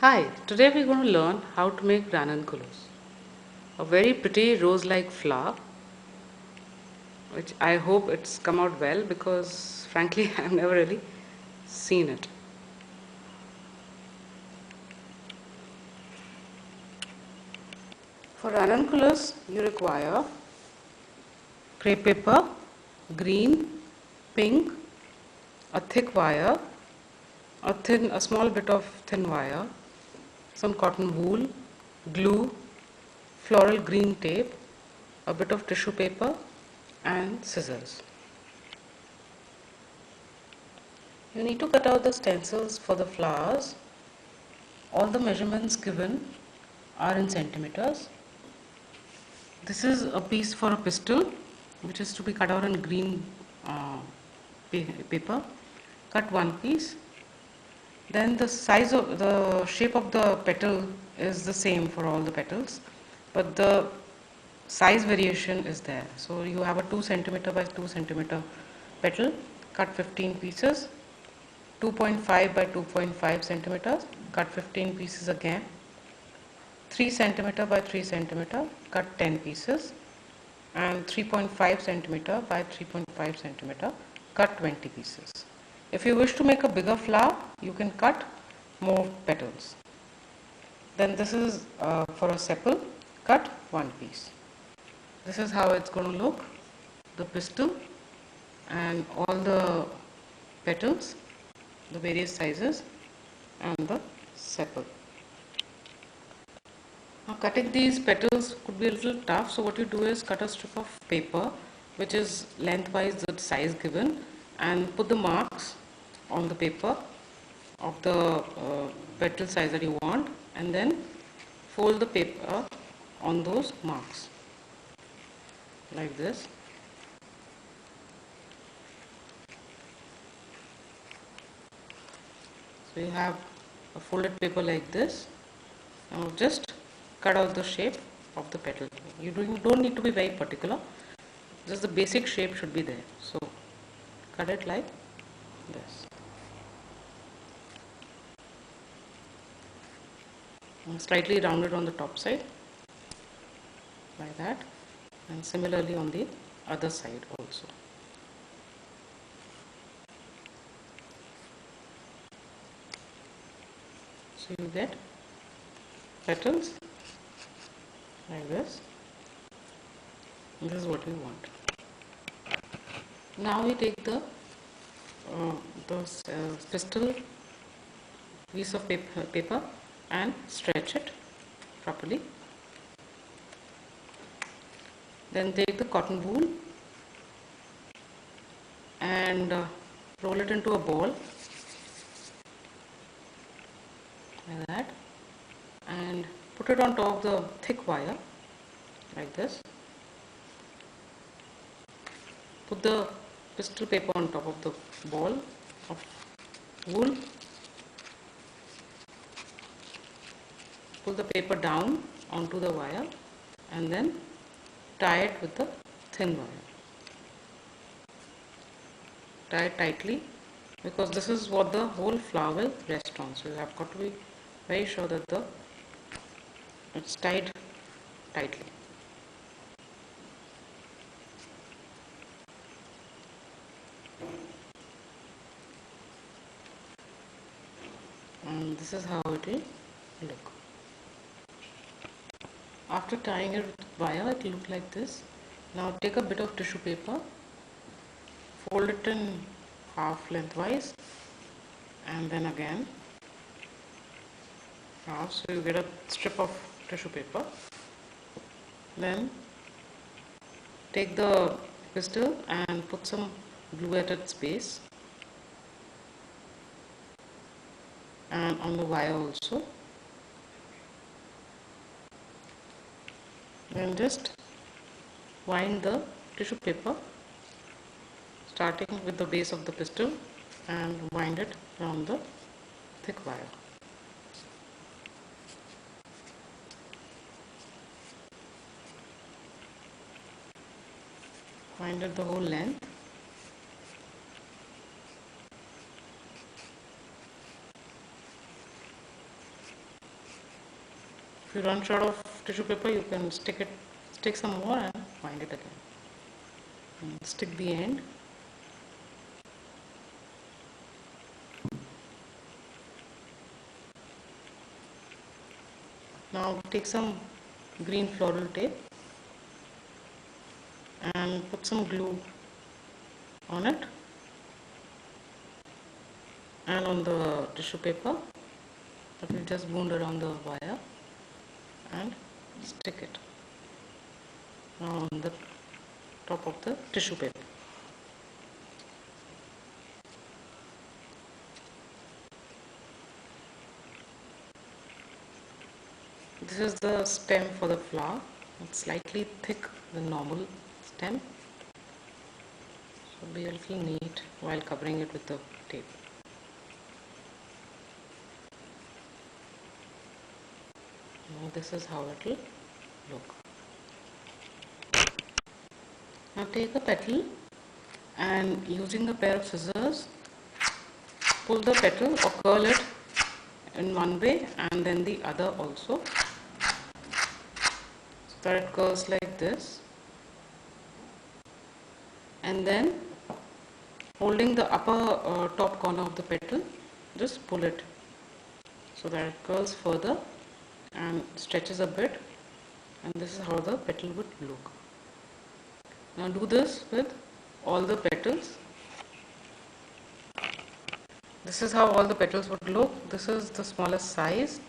Hi, today we're going to learn how to make ranunculus, a very pretty rose-like flower, which I hope it's come out well because frankly I've never really seen it. For ranunculus, you require crepe paper, green, pink, a thick wire, a small bit of thin wire, some cotton wool, glue, floral green tape, a bit of tissue paper, and scissors. You need to cut out the stencils for the flowers. All the measurements given are in centimeters. This is a piece for a pistil, which is to be cut out in green paper. Cut one piece. Then the shape of the petal is the same for all the petals, but the size variation is there. So you have a 2 centimeter by 2 centimeter petal. Cut 15 pieces. 2.5 by 2.5 centimeters, cut 15 pieces again. 3 centimeter by 3 centimeter, cut 10 pieces. And 3.5 centimeter by 3.5 centimeter, cut 20 pieces. If you wish to make a bigger flower, you can cut more petals. Then this is for a sepal, cut one piece. This is how it's going to look, the pistil and all the petals, the various sizes, and the sepal. Now cutting these petals could be a little tough, so what you do is cut a strip of paper which is lengthwise the size given and put the marks on the paper of the petal size that you want, and then fold the paper on those marks like this. So you have a folded paper like this. Now just cut out the shape of the petal. You don't need to be very particular, just the basic shape should be there. So cut it like this. And slightly rounded on the top side like that, and similarly on the other side also. So you get petals like this. This is what we want. Now we take the pistil piece of paper and stretch it properly. Then take the cotton wool and roll it into a ball like that, and put it on top of the thick wire like this. Put the pistil paper on top of the ball of wool. Pull the paper down onto the wire and then tie it with the thin wire. Tie it tightly because this is what the whole flower will rest on. So you have got to be very sure that it's tied tightly. And this is how it will look. After tying it with wire, it will look like this. Now take a bit of tissue paper, fold it in half lengthwise, and then again half, so you get a strip of tissue paper. Then take the pistil and put some glue at its base and on the wire also. Then just wind the tissue paper starting with the base of the pistil and wind it around the thick wire. Wind it the whole length. If you run short of tissue paper, you can stick some more and wind it again. And stick the end. Now take some green floral tape and put some glue on it and on the tissue paper that we just wound around the wire, and stick it on the top of the tissue paper. This is the stem for the flower. It's slightly thick than normal stem, so be a little neat while covering it with the tape. Now this is how it will look. Now take a petal and using a pair of scissors, pull the petal or curl it in one way and then the other also, so that it curls like this, and then holding the upper top corner of the petal, just pull it so that it curls further and stretches a bit, and this is how the petal would look. Now do this with all the petals. This is how all the petals would look. This is the smallest size,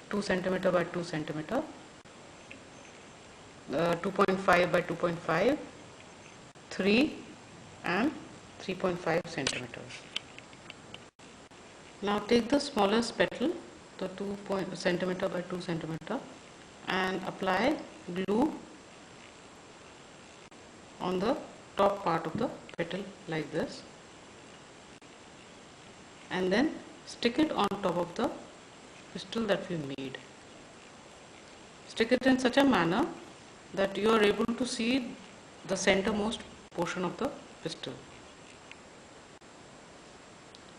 2 cm by 2 cm, 2.5 by 2.5, 3 and 3.5 centimeters. Now take the smallest petal, the 2 centimeter by 2 centimeter, and apply glue on the top part of the petal like this, and then stick it on top of the pistil that we made. Stick it in such a manner that you are able to see the centermost portion of the pistil.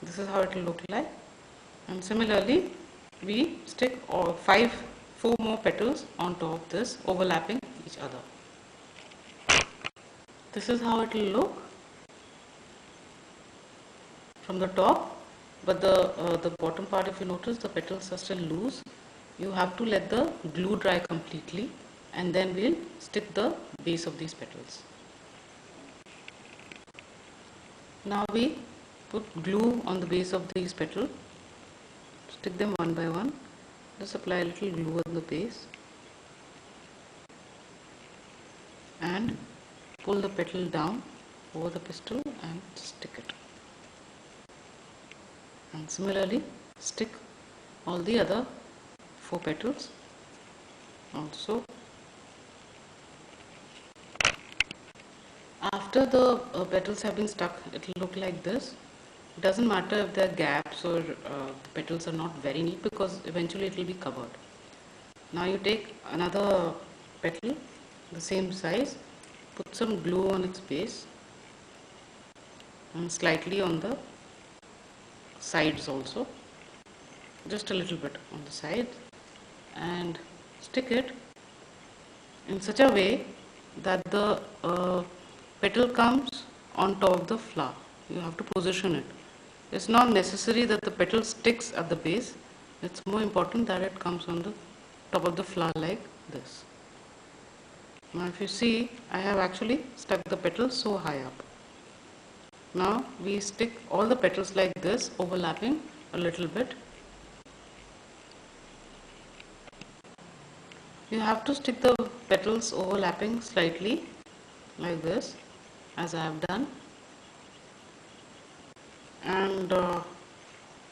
This is how it will look like, and similarly we stick 4 more petals on top of this, overlapping each other. This is how it will look from the top, but the bottom part, if you notice, the petals are still loose. You have to let the glue dry completely, and then we'll stick the base of these petals. Now we put glue on the base of these petals, stick them one by one, just apply a little glue on the base and pull the petal down over the pistil and stick it. And similarly stick all the other 4 petals also. After the petals have been stuck, it will look like this. It doesn't matter if there are gaps or the petals are not very neat, because eventually it will be covered. Now you take another petal, the same size, put some glue on its base and slightly on the sides also, just a little bit on the side, and stick it in such a way that the petal comes on top of the flower. You have to position it. It's not necessary that the petal sticks at the base. It's more important that it comes on the top of the flower like this. Now if you see, I have actually stuck the petals so high up. Now we stick all the petals like this, overlapping a little bit. You have to stick the petals overlapping slightly like this, as I have done, and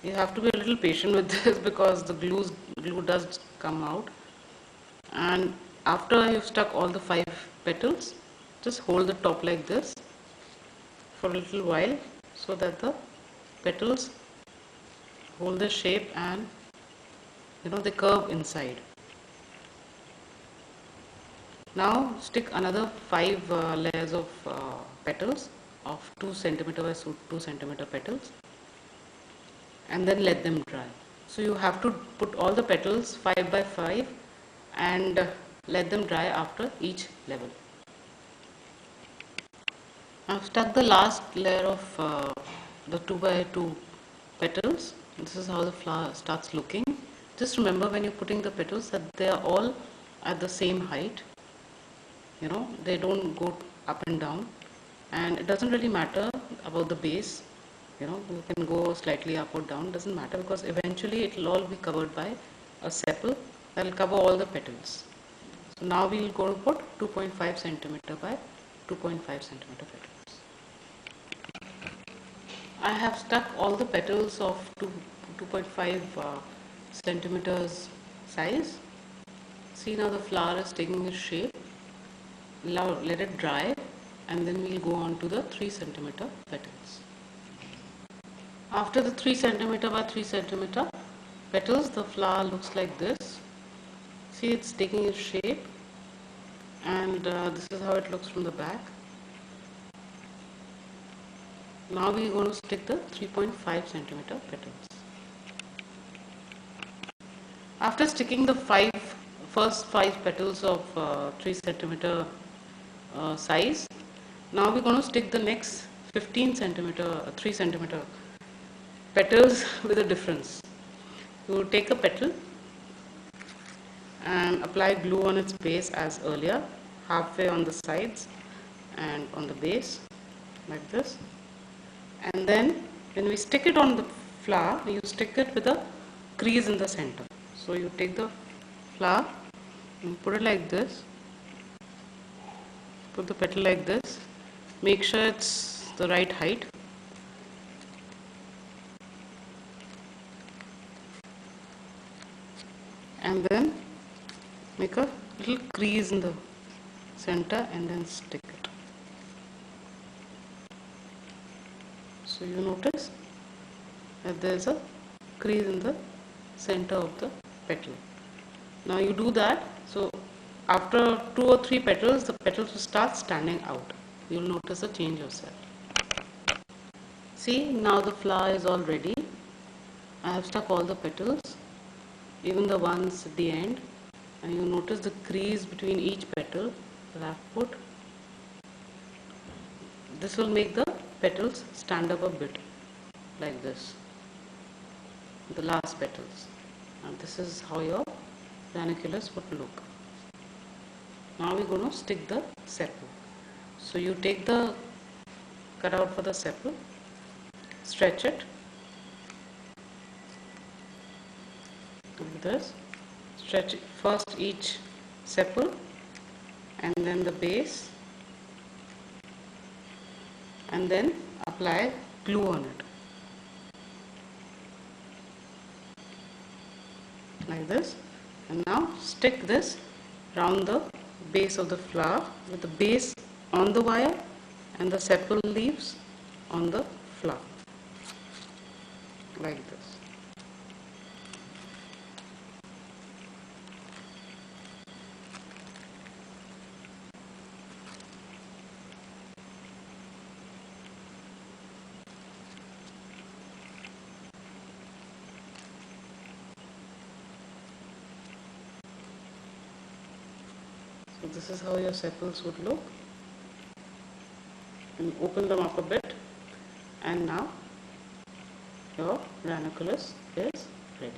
you have to be a little patient with this because the glue does come out. And after you've stuck all the 5 petals, just hold the top like this for a little while so that the petals hold the shape and they curve inside. Now stick another 5 layers of petals of 2 cm by 2 cm petals, and then let them dry. So you have to put all the petals 5 by 5 and let them dry after each level. I've stuck the last layer of the 2 by 2 petals. This is how the flower starts looking. Just remember when you're putting the petals that they are all at the same height. They don't go up and down, and it doesn't really matter about the base. You can go slightly up or down, doesn't matter, because eventually it will all be covered by a sepal that will cover all the petals. So now we will go to put 2.5 centimeter by 2.5 centimeter petals. I have stuck all the petals of 2.5 centimeters size. See, now the flower is taking its shape. Now let it dry, and then we'll go on to the 3 centimeter petals. After the 3 centimeter by 3 centimeter petals, the flower looks like this. See, it's taking its shape, and this is how it looks from the back. Now we're going to stick the 3.5 centimeter petals. After sticking the first 5 petals of 3 centimeter size, now we're going to stick the next 15 centimeter, 3 centimeter petals with a difference. You will take a petal and apply glue on its base as earlier, halfway on the sides and on the base, like this. And then when we stick it on the flower, you stick it with a crease in the center. So you take the flower and put it like this, put the petal like this, make sure it's the right height. And then make a little crease in the center and then stick it. So you notice that there is a crease in the center of the petal. Now you do that, so after 2 or 3 petals, the petals will start standing out. You will notice a change yourself. See, now the flower is all ready. I have stuck all the petals, even the ones at the end, and you notice the crease between each petal that I have put. This will make the petals stand up a bit, like this, the last petals. And this is how your ranunculus would look. Now we're going to stick the sepal. So you take the cutout for the sepal, stretch it like this, stretch first each sepal and then the base, and then apply glue on it like this. And now stick this round the base of the flower, with the base on the wire and the sepal leaves on the flower, like this. So this is how your sepals would look. And open them up a bit, and now your ranunculus is ready.